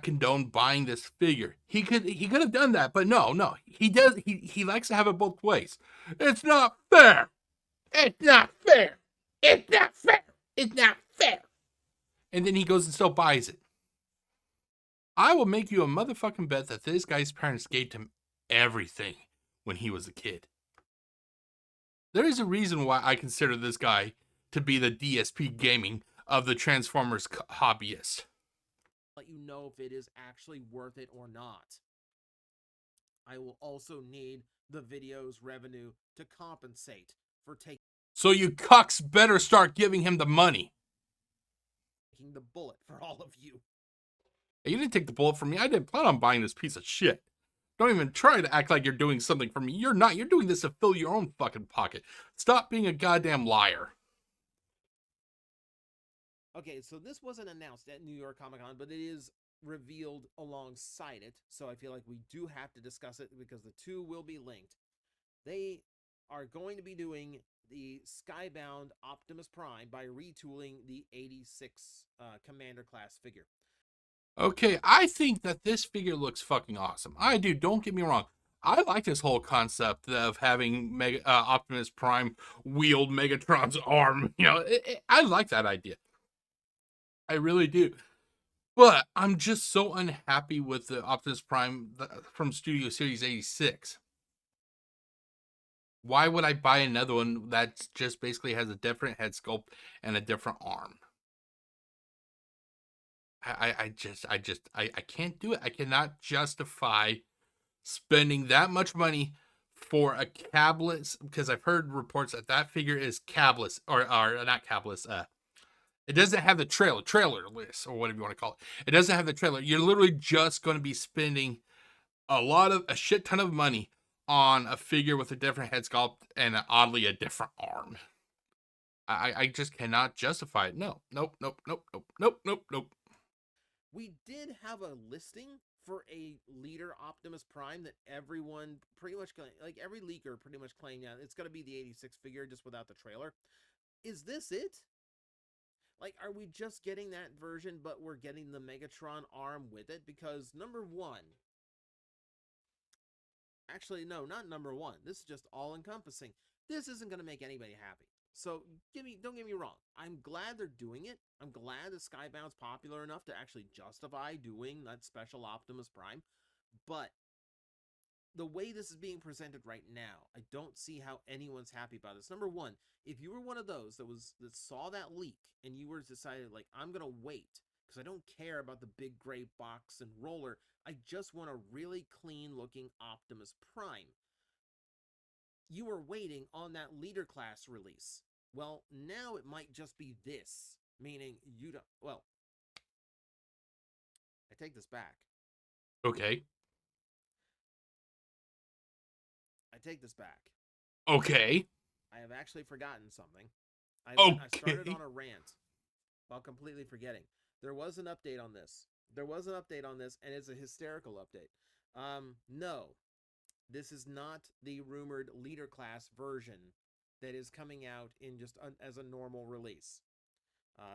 [SPEAKER 1] condone buying this figure. He could have done that, but no. He does. He likes to have it both ways. It's not fair. It's not fair. It's not fair. It's not fair. And then he goes and still buys it. I will make you a motherfucking bet that this guy's parents gave him everything when he was a kid. There is a reason why I consider this guy to be the DSP gaming of the Transformers hobbyist.
[SPEAKER 2] Let you know if it is actually worth it or not. I will also need the video's revenue to compensate for taking...
[SPEAKER 1] So you cucks better start giving him the money.
[SPEAKER 2] Taking the bullet for all of you.
[SPEAKER 1] Hey, you didn't take the bullet from me. I didn't plan on buying this piece of shit. Don't even try to act like you're doing something for me. You're not. You're doing this to fill your own fucking pocket. Stop being a goddamn liar.
[SPEAKER 2] Okay, so this wasn't announced at New York Comic Con, but it is revealed alongside it. So I feel like we do have to discuss it because the two will be linked. They are going to be doing the Skybound Optimus Prime by retooling the 86 Commander class figure.
[SPEAKER 1] Okay, I think that this figure looks fucking awesome. I do. Don't get me wrong. I like this whole concept of having Optimus Prime wield Megatron's arm. I like that idea. I really do. But I'm just so unhappy with the Optimus Prime from Studio Series 86. Why would I buy another one that just basically has a different head sculpt and a different arm? I can't do it. I cannot justify spending that much money for a cabless, because I've heard reports that figure is cabless, or not cabless. It doesn't have the trailerless, or whatever you want to call it. It doesn't have the trailer. You're literally just going to be spending a shit ton of money on a figure with a different head sculpt and oddly a different arm. I just cannot justify it. No, nope, nope, nope, nope, nope, nope, nope.
[SPEAKER 2] We did have a listing for a leader Optimus Prime that everyone pretty much, like every leaker pretty much claimed, yeah, it's going to be the 86 figure just without the trailer. Is this it? Like, are we just getting that version, but we're getting the Megatron arm with it? Because number one, actually, no, not number one. This is just all encompassing. This isn't going to make anybody happy. So don't get me wrong. I'm glad they're doing it. I'm glad the Skybound's popular enough to actually justify doing that special Optimus Prime. But the way this is being presented right now, I don't see how anyone's happy about this. Number one, if you were one of those that saw that leak and you were decided, like, I'm gonna wait because I don't care about the big gray box and roller, I just want a really clean looking Optimus Prime. You were waiting on that leader class release. Well, now it might just be this, meaning you don't. Well, I take this back.
[SPEAKER 1] Okay.
[SPEAKER 2] I take this back.
[SPEAKER 1] Okay.
[SPEAKER 2] I have actually forgotten something. I started
[SPEAKER 1] Okay.
[SPEAKER 2] on a rant while completely forgetting. There was an update on this. And it's a hysterical update. No, this is not the rumored leader class version that is coming out in just as a normal release.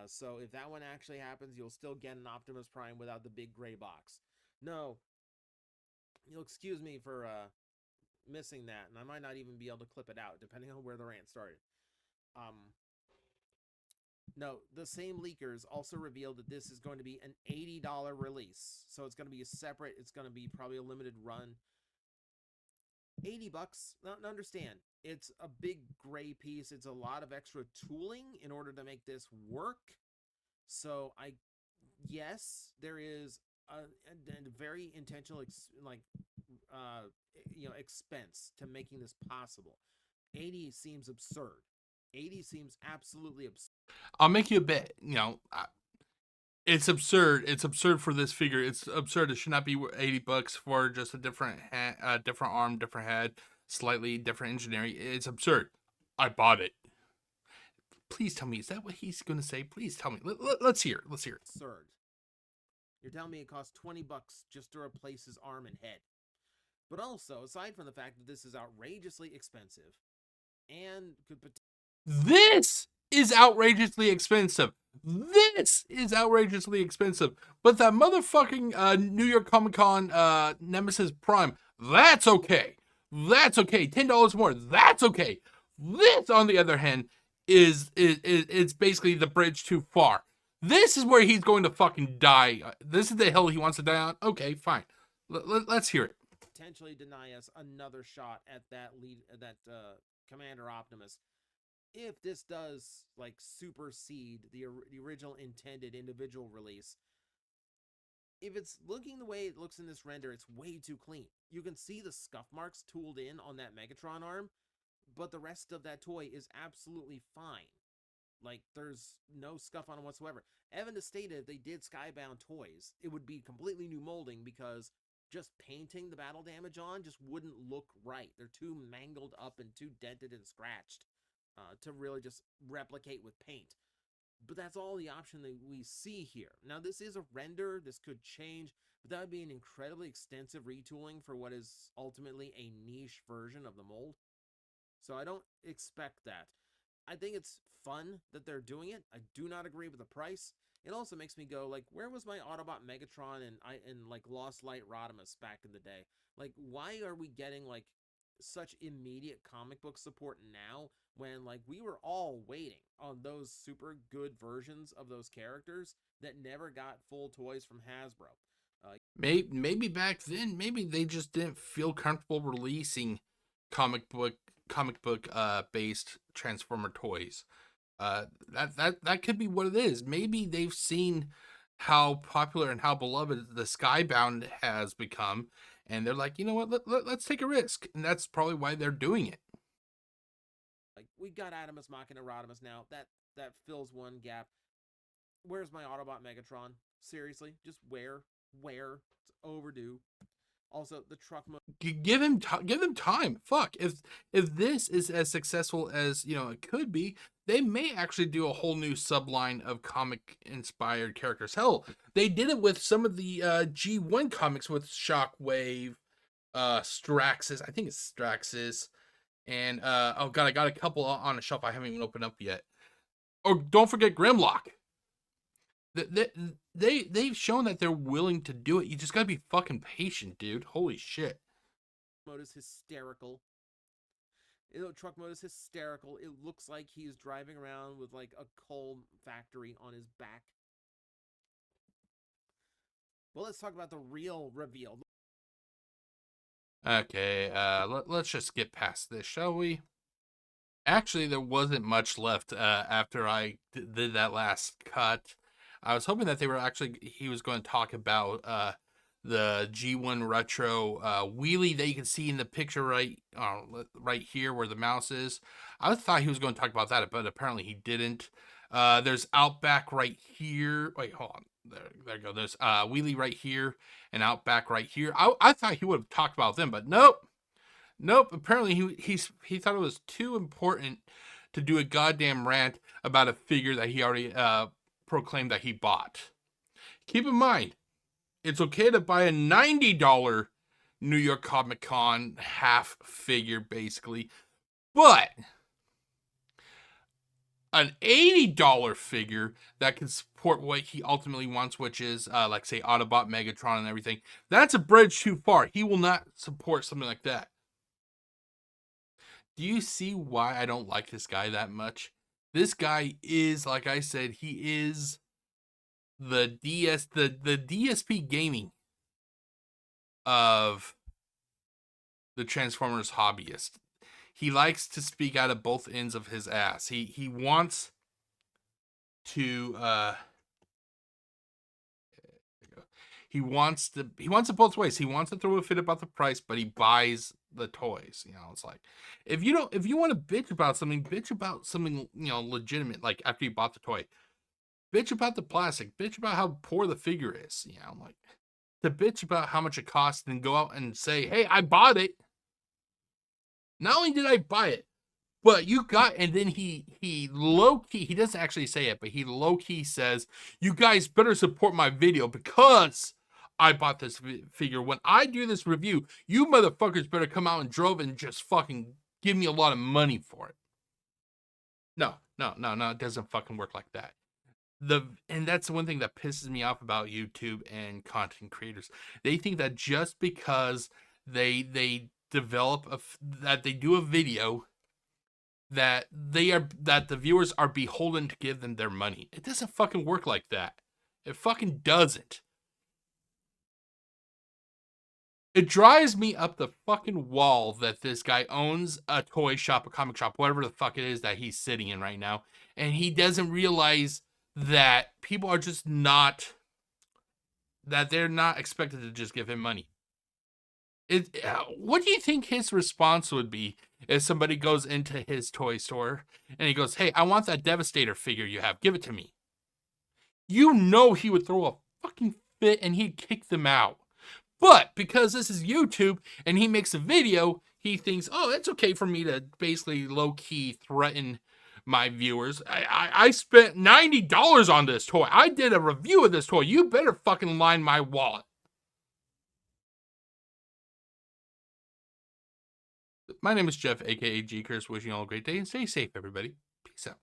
[SPEAKER 2] So if that one actually happens, you'll still get an Optimus Prime without the big gray box. No, you'll excuse me for missing that, and I might not even be able to clip it out, depending on where the rant started. No, the same leakers also revealed that this is going to be an $80 release. So it's going to be it's going to be probably a limited run. $80. Now, understand, it's a big gray piece. It's a lot of extra tooling in order to make this work. So yes, there is a very intentional, expense to making this possible. 80 seems absurd. 80 seems absolutely absurd.
[SPEAKER 1] I'll make you a bet. It's absurd. It's absurd for this figure. It's absurd. It should not be $80 for just a different different arm, different head, slightly different engineering. It's absurd. I bought it. Please tell me, is that what he's going to say? Please tell me. Let's hear it. Let's hear it.
[SPEAKER 2] Absurd. You're telling me it costs $20 just to replace his arm and head. But also, aside from the fact that this is outrageously expensive and could
[SPEAKER 1] This is outrageously expensive. This is outrageously expensive. But that motherfucking New York Comic Con Nemesis Prime, that's okay. That's okay. $10 more. That's okay. This, on the other hand, is it's basically the bridge too far. This is where he's going to fucking die. This is the hill he wants to die on. Okay, fine. Let's hear it.
[SPEAKER 2] Potentially deny us another shot at that Commander Optimus if this does like supersede the original intended individual release. If it's looking the way it looks in this render, it's way too clean. You can see the scuff marks tooled in on that Megatron arm, but the rest of that toy is absolutely fine. Like, there's no scuff on it whatsoever. Evan has stated if they did Skybound toys, it would be completely new molding because just painting the battle damage on just wouldn't look right. They're too mangled up and too dented and scratched to really just replicate with paint. But that's all the option that we see here. Now, this is a render. This could change, but that would be an incredibly extensive retooling for what is ultimately a niche version of the mold. So I don't expect that. I think it's fun that they're doing it. I do not agree with the price. It also makes me go like, where was my Autobot Megatron and like Lost Light Rodimus back in the day? Like, why are we getting like such immediate comic book support now when like we were all waiting on those super good versions of those characters that never got full toys from Hasbro?
[SPEAKER 1] Maybe back then, maybe they just didn't feel comfortable releasing comic book based Transformer toys. That could be what it is. Maybe they've seen how popular and how beloved the Skybound has become, and they're like, you know what, let's take a risk, and that's probably why they're doing it.
[SPEAKER 2] Like, we got Adamus Machina Rodimus now. That fills one gap. Where's my Autobot Megatron? Seriously, just where? It's overdue. Also, the truck mode.
[SPEAKER 1] Give him time. Fuck, if this is as successful as it could be, they may actually do a whole new subline of comic inspired characters. Hell, they did it with some of the G1 comics with Shockwave, Straxus. I think it's Straxus. And oh god, I got a couple on a shelf I haven't even opened up yet. Oh, don't forget Grimlock. They've shown that they're willing to do it. You just gotta be fucking patient, dude. Holy shit.
[SPEAKER 2] Mode is hysterical. Truck mode is hysterical. It looks like he's driving around with like a coal factory on his back. Well, let's talk about the real reveal.
[SPEAKER 1] Okay, let's just get past this, shall we? Actually, there wasn't much left after I did that last cut. I was hoping that he was going to talk about the G1 Retro wheelie that you can see in the picture right here where the mouse is. I thought he was going to talk about that, but apparently he didn't. There's Outback right here. Wait, hold on. There you go. There's wheelie right here and Outback right here. I thought he would have talked about them, but nope. Apparently he thought it was too important to do a goddamn rant about a figure that he already proclaimed that he bought. Keep in mind, it's okay to buy a $90 New York Comic Con half figure, basically, but an $80 figure that can support what he ultimately wants, which is like say Autobot, Megatron, and everything. That's a bridge too far. He will not support something like that. Do you see why I don't like this guy that much? This guy is, like I said, he is the DSP gaming of the Transformers hobbyist. He likes to speak out of both ends of his ass. He wants to he wants it both ways. He wants to throw a fit about the price, but he buys the toys. It's like if you want to bitch about something legitimate, like after you bought the toy. Bitch about the plastic. Bitch about how poor the figure is. Like to bitch about how much it costs and go out and say, hey, I bought it. Not only did I buy it, but you got, and then he low-key, he doesn't actually say it, but he low-key says, you guys better support my video because I bought this figure. When I do this review, you motherfuckers better come out and drove and just fucking give me a lot of money for it. No, it doesn't fucking work like that. And that's the one thing that pisses me off about YouTube and content creators. They think that just because they develop that they do a video that the viewers are beholden to give them their money. It doesn't fucking work like that. It fucking doesn't. It drives me up the fucking wall that this guy owns a toy shop, a comic shop, whatever the fuck it is that he's sitting in right now, and he doesn't realize that people are just not, that they're not expected to just give him money. What do you think his response would be if somebody goes into his toy store and he goes, hey, I want that Devastator figure you have. Give it to me. He would throw a fucking fit and he'd kick them out. But because this is YouTube and he makes a video, he thinks, oh, it's okay for me to basically low-key threaten my viewers. I spent $90 on this toy. I did a review of this toy. You better fucking line my wallet. My name is Jeff, aka GCurse, wishing you all a great day and stay safe, everybody. Peace out.